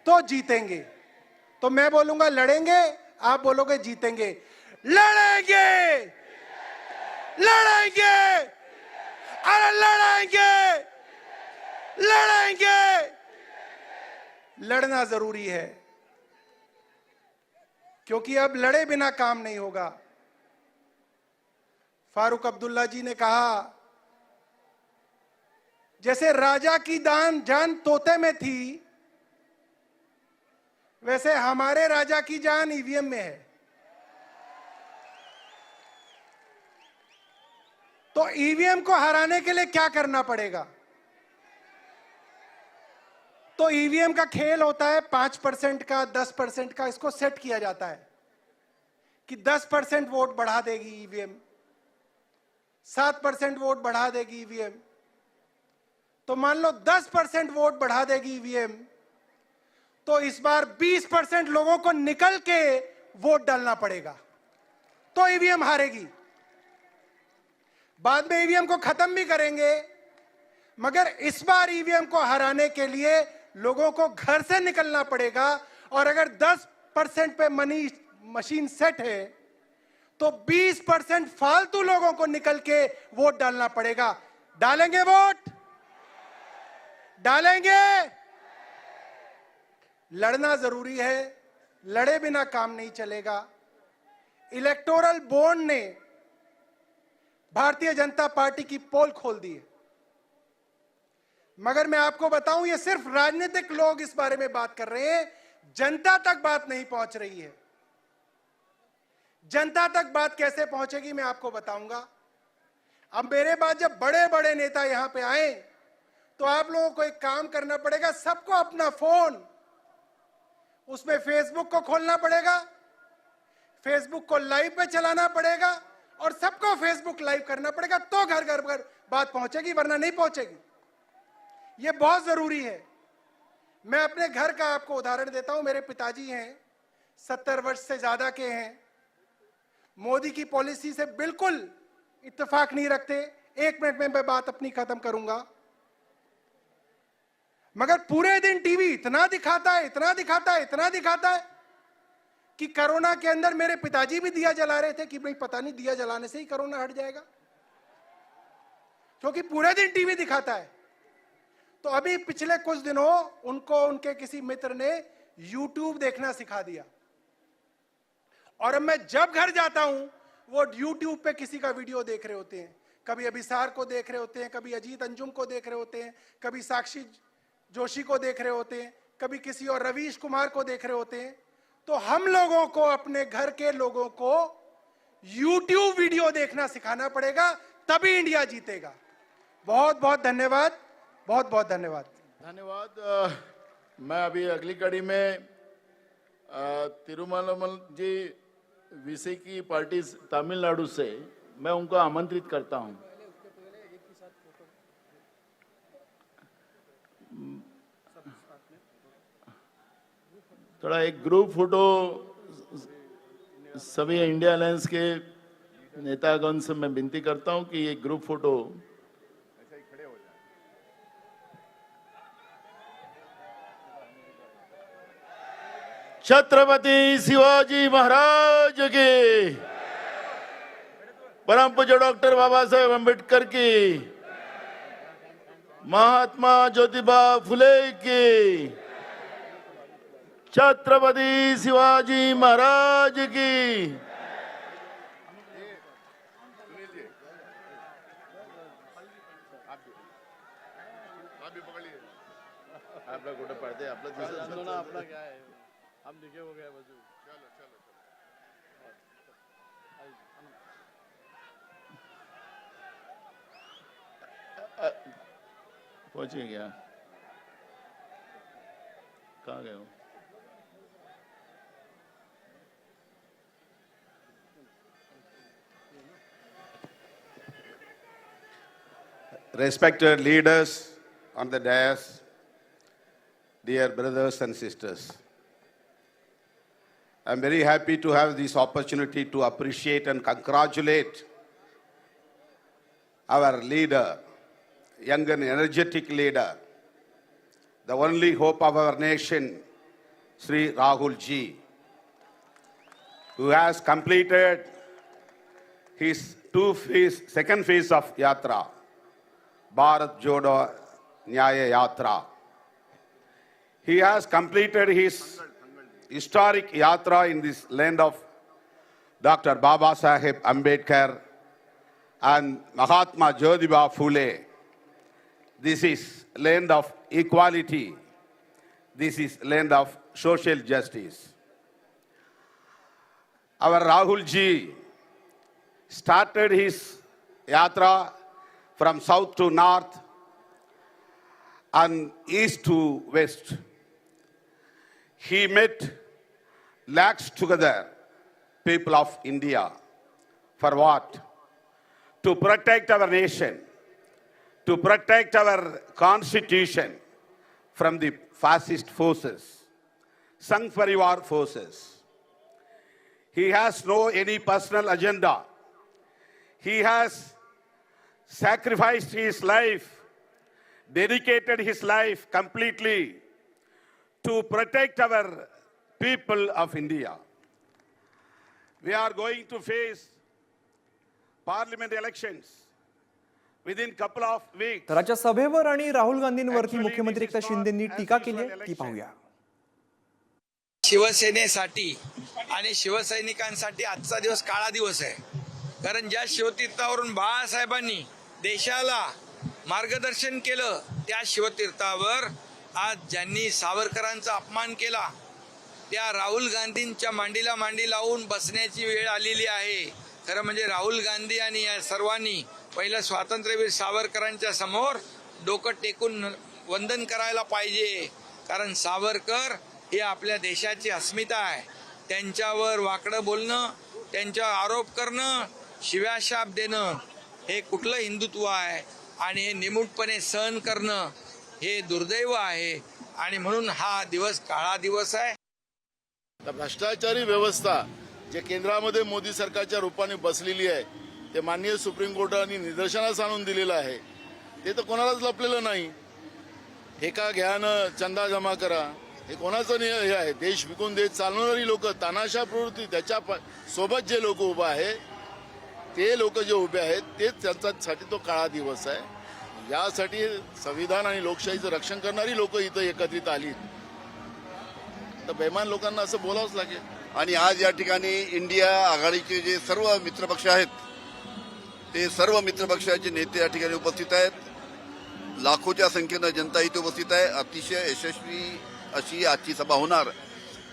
तो जीतेंगे। तो मैं बोलूंगा लड़ेंगे, आप बोलोगे जीतेंगे। लड़ेंगे, लड़ेंगे, अरे लड़ेंगे, लड़ेंगे। लड़ना जरूरी है, क्योंकि अब लड़े बिना काम नहीं होगा। फारूक अब्दुल्ला जी ने कहा, जैसे राजा की जान तोते में थी, वैसे हमारे राजा की जान ईवीएम में है। तो ईवीएम को हराने के लिए क्या करना पड़ेगा? तो ईवीएम का खेल होता है 5% का, 10% का। इसको सेट किया जाता है कि 10% वोट बढ़ा देगी ईवीएम, 7% वोट बढ़ा देगी ईवीएम। तो मान लो 10% वोट बढ़ा देगी ईवीएम, तो इस बार 20% लोगों को निकल के वोट डालना पड़ेगा, तो ईवीएम हारेगी। बाद में ईवीएम को खत्म भी करेंगे, मगर इस बार ईवीएम को हराने के लिए लोगों को घर से निकलना पड़ेगा। और अगर 10% पे मशीन सेट है, तो 20% फालतू लोगों को निकल के वोट डालना पड़ेगा। डालेंगे वोट? डालेंगे? लड़ना जरूरी है, लड़े बिना काम नहीं चलेगा। इलेक्टोरल बॉन्ड ने भारतीय जनता पार्टी की पोल खोल दी है, मगर मैं आपको बताऊं, ये सिर्फ राजनीतिक लोग इस बारे में बात कर रहे हैं, जनता तक बात नहीं पहुंच रही है। जनता तक बात कैसे पहुंचेगी मैं आपको बताऊंगा। अब मेरे बाद जब बड़े बड़े नेता यहां पे आए, तो आप लोगों को एक काम करना पड़ेगा, सबको अपना फोन, उसमें फेसबुक को खोलना पड़ेगा, फेसबुक को लाइव पे चलाना पड़ेगा, और सबको फेसबुक लाइव करना पड़ेगा, तो घर घर घर बात पहुंचेगी, वरना नहीं पहुंचेगी। यह बहुत जरूरी है। मैं अपने घर का आपको उदाहरण देता हूं। मेरे पिताजी हैं, 70 वर्ष से ज्यादा के हैं, मोदी की पॉलिसी से बिल्कुल इत्तेफाक नहीं रखते। 1 मिनट में मैं बात अपनी खत्म करूंगा। मगर पूरे दिन टीवी इतना दिखाता है, इतना दिखाता है, इतना दिखाता है कि कोरोना के अंदर मेरे पिताजी भी दिया जला रहे थे कि भाई पता नहीं दिया जलाने से ही कोरोना हट जाएगा, क्योंकि पूरे दिन टीवी दिखाता है। तो अभी पिछले कुछ दिनों उनको उनके किसी मित्र ने यूट्यूब देखना सिखा दिया, और अब मैं जब घर जाता हूं, वो यूट्यूब पे किसी का वीडियो देख रहे होते हैं। कभी अभिसार को देख रहे होते हैं, कभी अजीत अंजुम को देख रहे होते हैं, कभी साक्षी जोशी को देख रहे होते हैं, कभी किसी और रवीश कुमार को देख रहे होते हैं। तो हम लोगों को, अपने घर के लोगों को यूट्यूब वीडियो देखना सिखाना पड़ेगा, तभी इंडिया जीतेगा। बहुत बहुत धन्यवाद, बहुत बहुत धन्यवाद। धन्यवाद। मैं अभी अगली कड़ी में तिरुमल जी वीसी की पार्टी तमिलनाडु से मैं उनको आमंत्रित करता हूं। थोड़ा एक ग्रुप फोटो सभी इंडिया अलायंस के नेतागण से मैं विनती करता हूं कि ये ग्रुप फोटो छत्रपति शिवाजी महाराज की, परम पूज्य डॉक्टर बाबा साहेब अम्बेडकर की, महात्मा ज्योतिबा फुले की, छत्रपति शिवाजी महाराज की। आपला कुठं पडते आपलं आपला क्या है, हम लिखे हो गए बस। चलो चलो चलो पहुंचे क्या, कहाँ गए हो? Respected leaders on the dais, dear brothers and sisters, I'm very happy to have this opportunity to appreciate and congratulate our leader, young and energetic leader, the only hope of our nation, Sri Rahul ji, who has completed his second phase of Yatra, Bharat Jodo Nyaya Yatra. He has completed his historic Yatra in this land of Dr. Baba Saheb Ambedkar and Mahatma Jyotiba Phule. This is land of equality. This is land of social justice. Our Rahul ji started his yatra from south to north and east to west. He met lakhs together, people of India. For what? To protect our nation, to protect our constitution from the fascist forces, Sangh Parivar forces. He has no any personal agenda. He has sacrificed his life, dedicated his life completely to protect our people of India. We are going to face parliament elections within couple of weeks. तर आजच्या सभेवर आणि राहुल गांधींवरती मुख्यमंत्री एकनाथ शिंदेंनी टीका केली आहे, ती पाहूया. शिवसेनेसाठी आणि शिवसैनिकांसाठी आजचा दिवस काळा दिवस आहे. कारण ज्या शिवतीर्थावरून बाळासाहेबांनी देशाला मार्गदर्शन केलं, त्या शिवतीर्थावर आज ज्यांनी सावरकरांचा अपमान केला, त्या राहुल गांधींच्या मांडीला मांडी लावून बसण्याची वेळ आलेली आहे. खरं म्हणजे राहुल गांधी आणि या सर्वांनी पहिलं स्वातंत्र्यवीर सावरकरांच्या समोर डोकं टेकून वंदन करायला पाहिजे. कारण सावरकर हे आपल्या देशाची अस्मिता आहे. त्यांच्यावर वाकडं बोलणं, त्यांच्यावर आरोप करणं, शिव्याशाप देणं हे कुठलं हिंदुत्व आहे आणि हे निमूटपणे सहन करणं हे दुर्दैव आहे. आणि म्हणून हा दिवस काळा दिवस आहे. भ्रष्टाचारी व्यवस्था जे केंद्रामध्ये मोदी सरकारच्या रूपाने बसलेली आहे, ते माननीय सुप्रीम कोर्टाने निदर्शनास आणून दिलेलं आहे. ते तर कोणालाच लपलेलं नाही. ठेका घ्या न चंदा जमा करा, हे कोणाचं हे आहे. देश विकून देश चालवणारी लोक, तानाशा प्रवृत्ती, त्याच्या सोबत जे लोक उभे आहेत, ते लोक जे उभे आहेत, तेच त्यांच्यासाठी तो काळा दिवस आहे. यासाठी संविधान आणि लोकशाहीचं रक्षण करणारी लोक इथं एकत्रित आली. तर बेमान लोकांना असं बोलावंच लागेल. आणि आज या ठिकाणी इंडिया आघाडीचे जे सर्व मित्रपक्ष आहेत, ते सर्व मित्रपक्षाचे नेते या ठिकाणी उपस्थित आहेत. लाखोच्या संख्येनं जनता इथे उपस्थित आहे. अतिशय यशस्वी अशी आजची सभा होणार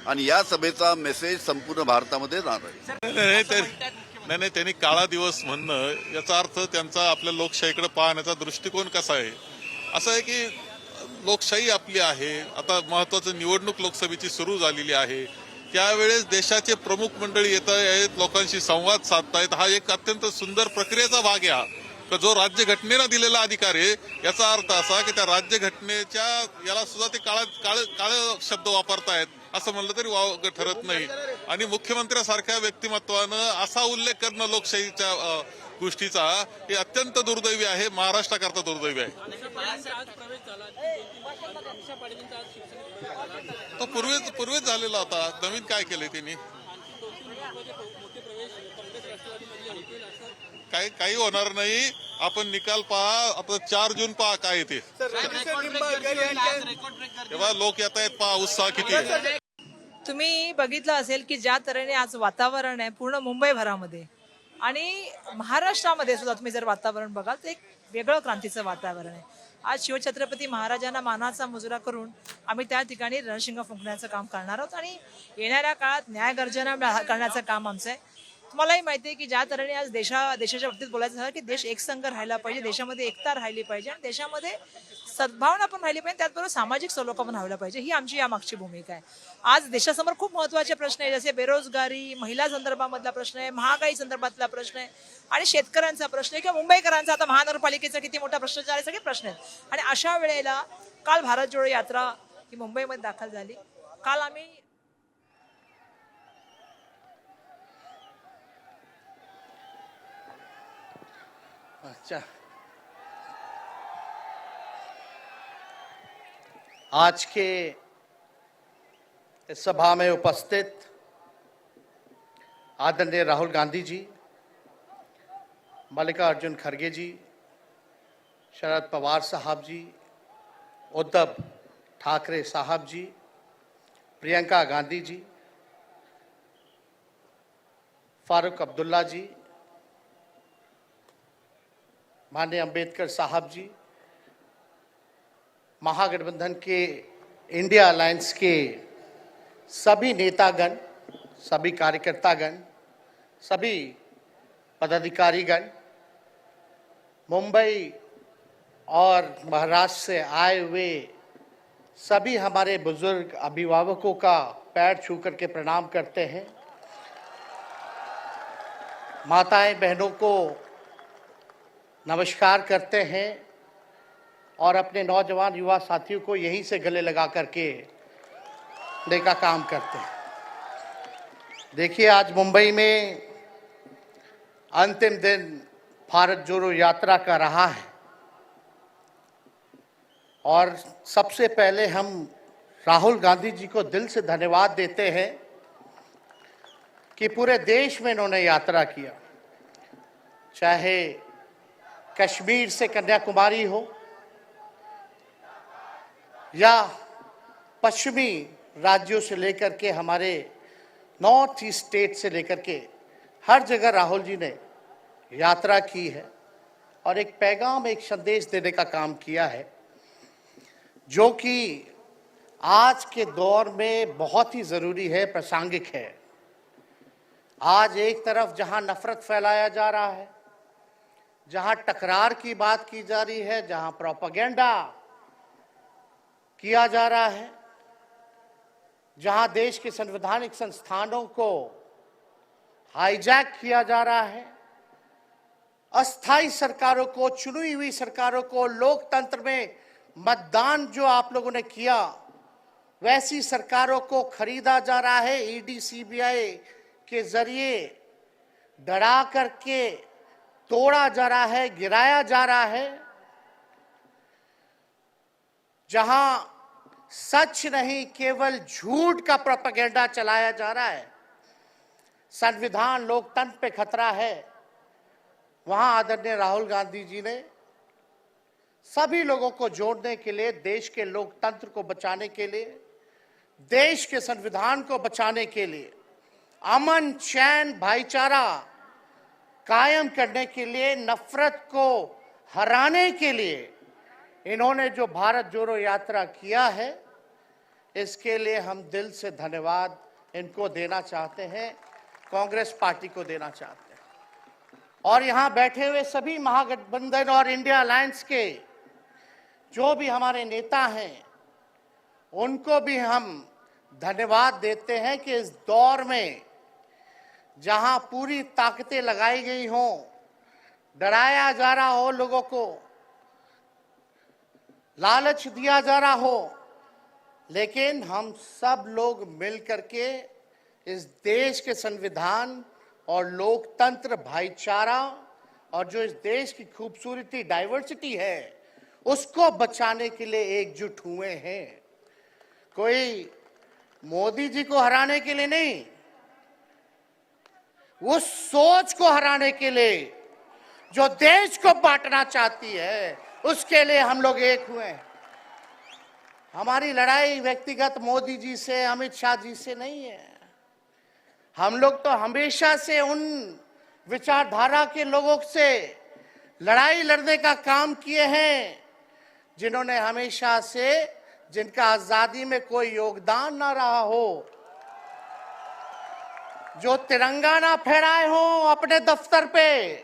आणि या सभेचा मेसेज संपूर्ण भारतामध्ये जाणार आहे. नाही, त्यांनी काळा दिवस म्हणणं याचा अर्थ त्यांचा आपल्या लोकशाहीकडे पाहण्याचा दृष्टिकोन कसा आहे. असं आहे की लोकशाही आपली आहे. आता महत्वाचं निवडणूक लोकसभेची सुरू झालेली आहे. त्यावेळेस देशाचे प्रमुख मंडळी येत आहेत, लोकांशी संवाद साधतायत. हा एक अत्यंत सुंदर प्रक्रियेचा भाग आहे. जो राज्यघटनेनं दिलेला अधिकार आहे, याचा अर्थ असा की त्या राज्यघटनेच्या याला सुद्धा ते काळ शब्द वापरतायत असं म्हणलं तरी वाव ठरत नाही. आणि मुख्यमंत्र्यासारख्या व्यक्तिमत्वानं असा उल्लेख करणं लोकशाहीच्या गोष्टीचा हे अत्यंत दुर्दैवी आहे. महाराष्ट्राकरता दुर्दैवी आहे. तो पूर्वीच झालेला होता. नवीन काय केलंय त्यांनी? काही होणार नाही. आपण निकाल पहा. आता 4 जून पहा काय येते. तेव्हा लोक येत आहेत, पहा उत्साह किती आहे. तुम्ही बघितलं असेल की ज्या तऱ्हेने आज वातावरण आहे पूर्ण मुंबईभरामध्ये आणि महाराष्ट्रामध्ये सुद्धा तुम्ही जर वातावरण बघाल तर एक वेगळं क्रांतीचं वातावरण आहे. आज शिवछत्रपती महाराजांना मानाचा मुजरा करून आम्ही त्या ठिकाणी रणशिंग फुंकण्याचं काम करणार आहोत आणि येणाऱ्या काळात न्यायगर्जना करण्याचं काम आमचं आहे. तुम्हालाही माहिती आहे की ज्या तऱ्हेने आज देशाच्या बाबतीत बोलायचं झालं की देश एकसंघ राहायला पाहिजे, देशामध्ये एकता राहिली पाहिजे आणि देशामध्ये सद्भावना पण राहिली पाहिजे, त्याचबरोबर सामाजिक सलोखा पण व्हायला पाहिजे. ही आमची यामागची भूमिका आहे. आज देशासमोर खूप महत्त्वाचे प्रश्न आहे, जसे बेरोजगारी, महिला संदर्भामधला प्रश्न आहे, महागाई संदर्भातला प्रश्न आहे आणि शेतकऱ्यांचा प्रश्न आहे किंवा मुंबईकरांचा आता महानगरपालिकेचा किती मोठा भ्रष्टाचार आहे, सगळे प्रश्न आहेत. आणि अशा वेळेला काल भारत जोडो यात्रा ही मुंबईमध्ये दाखल झाली. काल आम्ही अच्छा, आज के इस सभा में उपस्थित आदरणीय राहुल गांधी जी, मल्लिकार्जुन खड़गे जी, शरद पवार साहब जी, उद्धव ठाकरे साहब जी, प्रियंका गांधी जी, फारूक अब्दुल्ला जी, माननीय अंबेडकर साहब जी, महागठबंधन के इंडिया अलायंस के सभी नेतागण, सभी कार्यकर्तागण, सभी पदाधिकारीगण, मुंबई और महाराष्ट्र से आए हुए सभी हमारे बुजुर्ग अभिभावकों का पैर छू करके प्रणाम करते हैं। माताएं बहनों को नमस्कार करते हैं और अपने नौजवान युवा साथियों को यहीं से गले लगा करके देने का काम करते हैं। देखिए, आज मुंबई में अंतिम दिन भारत जोड़ो यात्रा का रहा है और सबसे पहले हम राहुल गांधी जी को दिल से धन्यवाद देते हैं कि पूरे देश में इन्होंने यात्रा किया, चाहे कश्मीर से कन्याकुमारी हो या पश्चिमी राज्यों से लेकर के हमारे नॉर्थ ईस्ट स्टेट से लेकर के हर जगह राहुल जी ने यात्रा की है और एक पैगाम, एक संदेश देने का काम किया है, जो कि आज के दौर में बहुत ही ज़रूरी है, प्रासंगिक है। आज एक तरफ जहां नफरत फैलाया जा रहा है, जहां टकरार की बात की जा रही है, जहां प्रोपेगेंडा किया जा रहा है, जहां देश के संवैधानिक संस्थानों को हाईजैक किया जा रहा है, अस्थाई सरकारों को, चुनी हुई सरकारों को, लोकतंत्र में मतदान जो आप लोगों ने किया वैसी सरकारों को खरीदा जा रहा है, ईडी सीबीआई के जरिए डरा करके तोड़ा जा रहा है, गिराया जा रहा है। जहां सच नहीं केवल झूठ का प्रोपेगेंडा चलाया जा रहा है, संविधान लोकतंत्र पे खतरा है, वहां आदरणीय राहुल गांधी जी ने सभी लोगों को जोड़ने के लिए, देश के लोकतंत्र को बचाने के लिए, देश के संविधान को बचाने के लिए, अमन चैन भाईचारा कायम करने के लिए, नफरत को हराने के लिए इन्होंने जो भारत जोड़ो यात्रा किया है, इसके लिए हम दिल से धन्यवाद इनको देना चाहते हैं, कांग्रेस पार्टी को देना चाहते हैं। और यहाँ बैठे हुए सभी महागठबंधन और इंडिया अलायंस के जो भी हमारे नेता हैं, उनको भी हम धन्यवाद देते हैं कि इस दौर में जहां पूरी ताकतें लगाई गई हों, डराया जा रहा हो, लोगों को लालच दिया जा रहा हो, लेकिन हम सब लोग मिल करके इस देश के संविधान और लोकतंत्र, भाईचारा और जो इस देश की खूबसूरती, डाइवर्सिटी है, उसको बचाने के लिए एकजुट हुए हैं। कोई मोदी जी को हराने के लिए नहीं, उस सोच को हराने के लिए जो देश को बांटना चाहती है, उसके लिए हम लोग एक हुए हैं। हमारी लड़ाई व्यक्तिगत मोदी जी से, अमित शाह जी से नहीं है। हम लोग तो हमेशा से उन विचारधारा के लोगों से लड़ाई लड़ने का काम किए हैं जिन्होंने हमेशा से, जिनका आजादी में कोई योगदान ना रहा हो, जो तिरंगा ना फहराए हो अपने दफ्तर पे,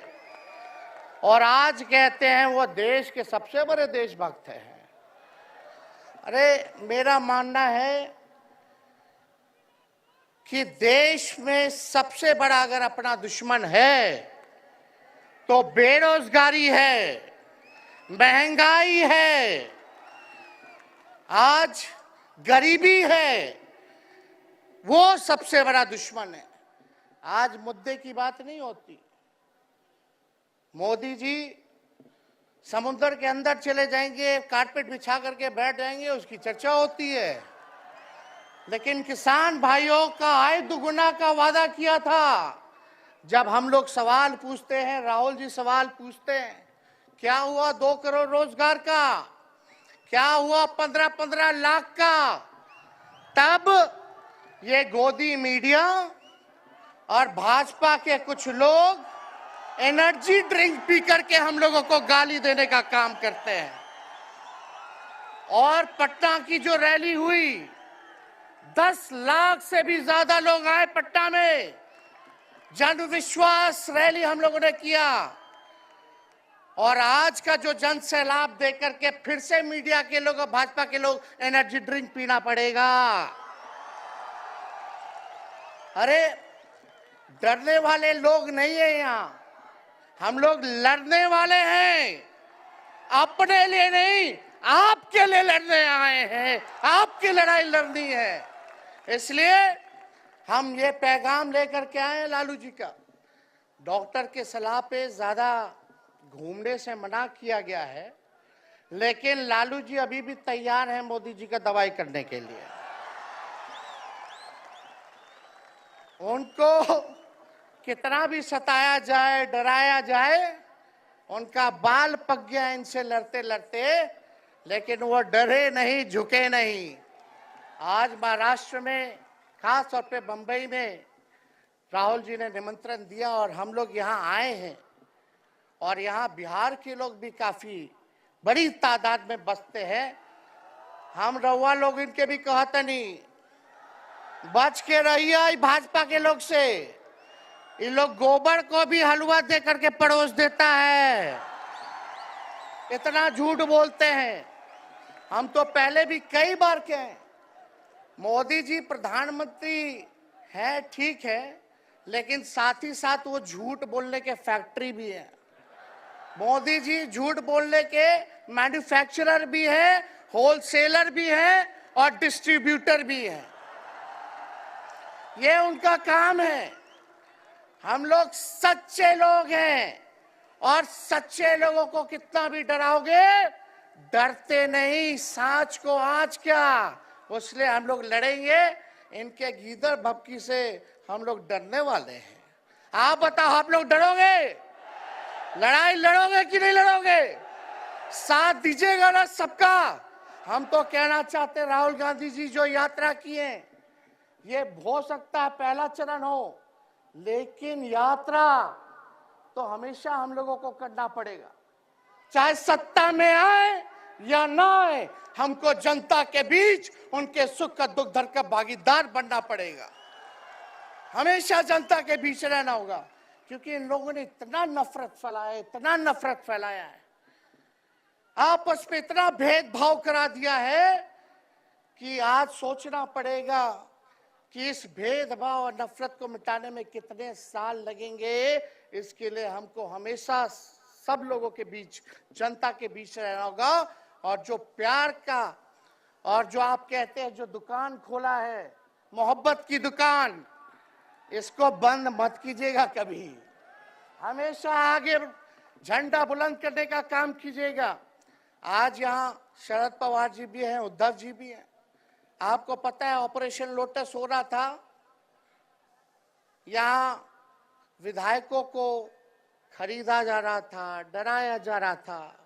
और आज कहते हैं वो देश के सबसे बड़े देशभक्त हैं। अरे, मेरा मानना है कि देश में सबसे बड़ा अगर अपना दुश्मन है तो बेरोजगारी है, महंगाई है, आज गरीबी है, वो सबसे बड़ा दुश्मन है। आज मुद्दे की बात नहीं होती। मोदी जी समुद्र के अंदर चले जाएंगे, कारपेट बिछा करके बैठ जाएंगे, उसकी चर्चा होती है। लेकिन किसान भाइयों का आय दुगुना का वादा किया था। जब हम लोग सवाल पूछते हैं, राहुल जी सवाल पूछते हैं, क्या हुआ 2 करोड़ रोजगार का, क्या हुआ 15-15 लाख का, तब ये गोदी मीडिया और भाजपा के कुछ लोग एनर्जी ड्रिंक पी करके हम लोगों को गाली देने का काम करते हैं। और पटना की जो रैली हुई, 10 लाख से भी ज्यादा लोग आए पटना में, जन विश्वास रैली हम लोगों ने किया। और आज का जो जन सैलाब देकर के फिर से मीडिया के लोग और भाजपा के लोग एनर्जी ड्रिंक पीना पड़ेगा। अरे डरने वाले लोग नहीं है यहाँ, हम लोग लड़ने वाले हैं। अपने लिए नहीं, आपके लिए लड़ने आए हैं, आपकी लड़ाई लड़नी है। इसलिए हम ये पैगाम लेकर के आए हैं लालू जी का। डॉक्टर के सलाह पे ज्यादा घूमने से मना किया गया है, लेकिन लालू जी अभी भी तैयार हैं मोदी जी का दवाई करने के लिए। उनको कितना भी सताया जाए, डराया जाए, उनका बाल पक गया इनसे लड़ते लड़ते, लेकिन वो डरे नहीं, झुके नहीं। आज महाराष्ट्र में, खास तौर पे बंबई में राहुल जी ने निमंत्रण दिया और हम लोग यहाँ आए हैं। और यहाँ बिहार के लोग भी काफी बड़ी तादाद में बसते हैं। हम रउआ लोग इनके भी कहते नहीं, बच के रहिए भाजपा के लोग से। ये लोग गोबर को भी हलवा दे करके परोस देता है, इतना झूठ बोलते हैं। हम तो पहले भी कई बार कहे, मोदी जी प्रधानमंत्री है ठीक है, लेकिन साथ ही साथ वो झूठ बोलने के फैक्ट्री भी है। मोदी जी झूठ बोलने के मैन्युफैक्चरर भी है, होलसेलर भी है और डिस्ट्रीब्यूटर भी है। ये उनका काम है। हम लोग सच्चे लोग हैं और सच्चे लोगों को कितना भी डराओगे, डरते नहीं, सांच को आँच क्या। इसलिए हम लोग लड़ेंगे। इनके गीदड़ भपकी से हम लोग डरने वाले हैं। आप बताओ, आप लोग डरोगे? लड़ाई लड़ोगे कि नहीं लड़ोगे? साथ दीजिएगा ना सबका। हम तो कहना चाहते, राहुल गांधी जी जो यात्रा किए, ये हो सकता है पहला चरण हो, लेकिन यात्रा तो हमेशा हम लोगों को करना पड़ेगा। चाहे सत्ता में आए या ना आए, हमको जनता के बीच उनके सुख का दुख दर्द का भागीदार बनना पड़ेगा। हमेशा जनता के बीच रहना होगा, क्योंकि इन लोगों ने इतना नफरत फैलाया, इतना नफरत फैलाया है, आपस में इतना भेदभाव करा दिया है कि आज सोचना पड़ेगा कि इस भेदभाव और नफरत को मिटाने में कितने साल लगेंगे। इसके लिए हमको हमेशा सब लोगों के बीच, जनता के बीच रहना होगा। और जो प्यार का, और जो आप कहते हैं जो दुकान खोला है, मोहब्बत की दुकान, इसको बंद मत कीजिएगा कभी। हमेशा आगे झंडा बुलंद करने का काम कीजिएगा। आज यहाँ शरद पवार जी भी हैं, उद्धव जी भी हैं। आपको पता है ऑपरेशन लोटस हो रहा था, यहाँ विधायकों को खरीदा जा रहा था, डराया जा रहा था।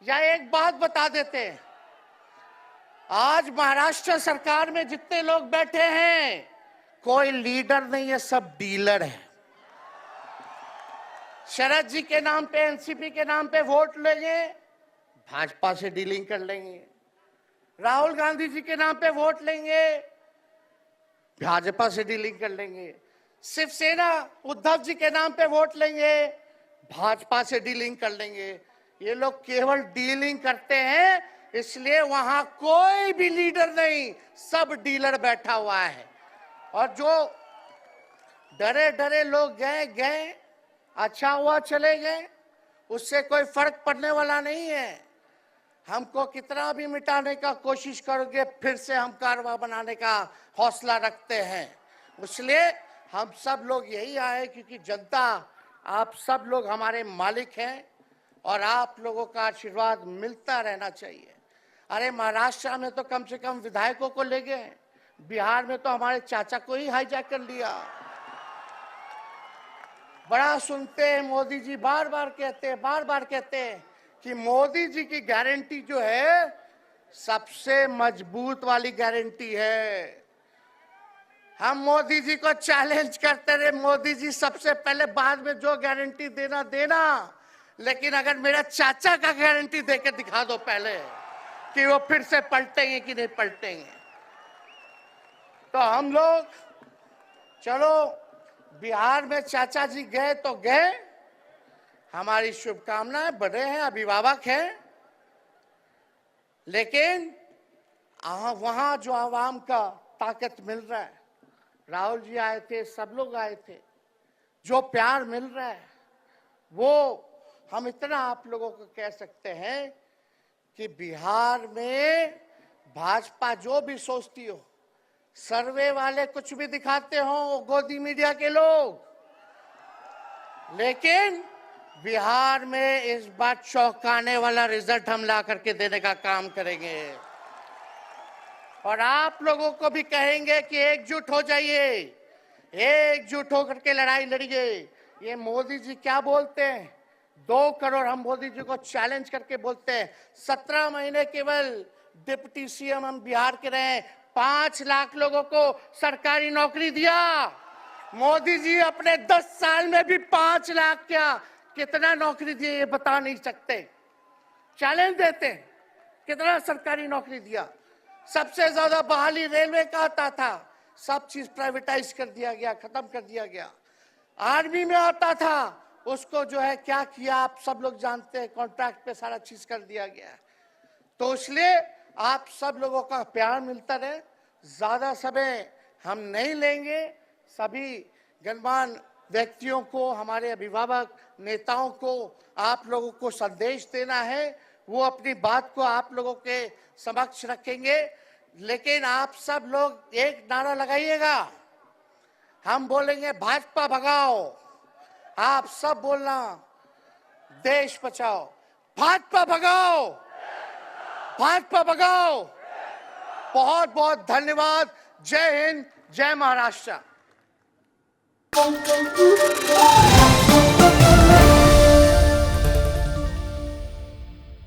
या एक बात बता देते हैं, आज महाराष्ट्र सरकार में जितने लोग बैठे हैं, कोई लीडर नहीं है, सब डीलर है। शरद जी के नाम पे, एनसीपी के नाम पे वोट लेंगे, भाजपा से डीलिंग कर लेंगे। राहुल गांधी जी के नाम पे वोट लेंगे, भाजपा से डीलिंग कर लेंगे। शिवसेना उद्धव जी के नाम पे वोट लेंगे, भाजपा से डीलिंग कर लेंगे। ये लोग केवल डीलिंग करते हैं, इसलिए वहां कोई भी लीडर नहीं, सब डीलर बैठा हुआ है। और जो डरे डरे लोग गए, अच्छा हुआ चले गए, उससे कोई फर्क पड़ने वाला नहीं है। हमको कितना भी मिटाने का कोशिश करोगे, फिर से हम कारवा बनाने का हौसला रखते हैं। इसलिए हम सब लोग यही आए, क्योंकि जनता, आप सब लोग हमारे मालिक हैं और आप लोगों का आशीर्वाद मिलता रहना चाहिए। अरे महाराष्ट्र में तो कम से कम विधायकों को ले गए, बिहार में तो हमारे चाचा को ही हाईजैक कर लिया। बड़ा सुनते हैं मोदी जी बार बार कहते हैं कि मोदी जी की गारंटी जो है सबसे मजबूत वाली गारंटी है। हम मोदी जी को चैलेंज करते रहे, मोदी जी सबसे पहले बाद में जो गारंटी देना, लेकिन अगर मेरा चाचा का गारंटी देके दिखा दो पहले कि वो फिर से पलटेंगे कि नहीं पलटेंगे। तो हम लोग चलो बिहार में चाचा जी गए तो गए, हमारी शुभकामनाएं, बड़े हैं, अभिभावक हैं, लेकिन वहां जो आवाम का ताकत मिल रहा है, राहुल जी आए थे, सब लोग आए थे, जो प्यार मिल रहा है वो हम इतना आप लोगों को कह सकते हैं कि बिहार में भाजपा जो भी सोचती हो, सर्वे वाले कुछ भी दिखाते हो, गोदी मीडिया के लोग, लेकिन बिहार में इस बार चौंकाने वाला रिजल्ट हम ला करके देने का काम करेंगे। और आप लोगों को भी कहेंगे कि एकजुट हो जाइए, एकजुट होकर के लड़ाई लड़िए। ये मोदी जी क्या बोलते हैं, 2 करोड़, हम मोदी जी को चैलेंज करके बोलते हैं 17 महीने केवल डिप्टी सीएम हम बिहार के रहे, 5 लाख लोगों को सरकारी नौकरी दिया। मोदी जी अपने 10 साल में भी 5 लाख क्या कितना नौकरी दिए ये बता नहीं सकते। चैलेंज देते हैं, कितना सरकारी नौकरी दिया। सबसे ज्यादा बहाली रेलवे का आता था, सब चीज प्राइवेटाइज कर दिया गया, खत्म कर दिया गया। आर्मी में आता था, उसको जो है क्या किया आप सब लोग जानते हैं, कॉन्ट्रैक्ट पे सारा चीज कर दिया गया। तो इसलिए आप सब लोगों का प्यार मिलता रहे। ज्यादा समय हम नहीं लेंगे, सभी गणमान्य व्यक्तियों को, हमारे अभिभावक नेताओं को आप लोगों को संदेश देना है, वो अपनी बात को आप लोगों के समक्ष रखेंगे। लेकिन आप सब लोग एक नारा लगाइएगा, हम बोलेंगे भाजपा भगाओ, आप सब बोलना देश बचाओ, भाजपा भगाओ, भाजपा भगाओ। बहुत बहुत धन्यवाद। जय हिंद, जय महाराष्ट्र।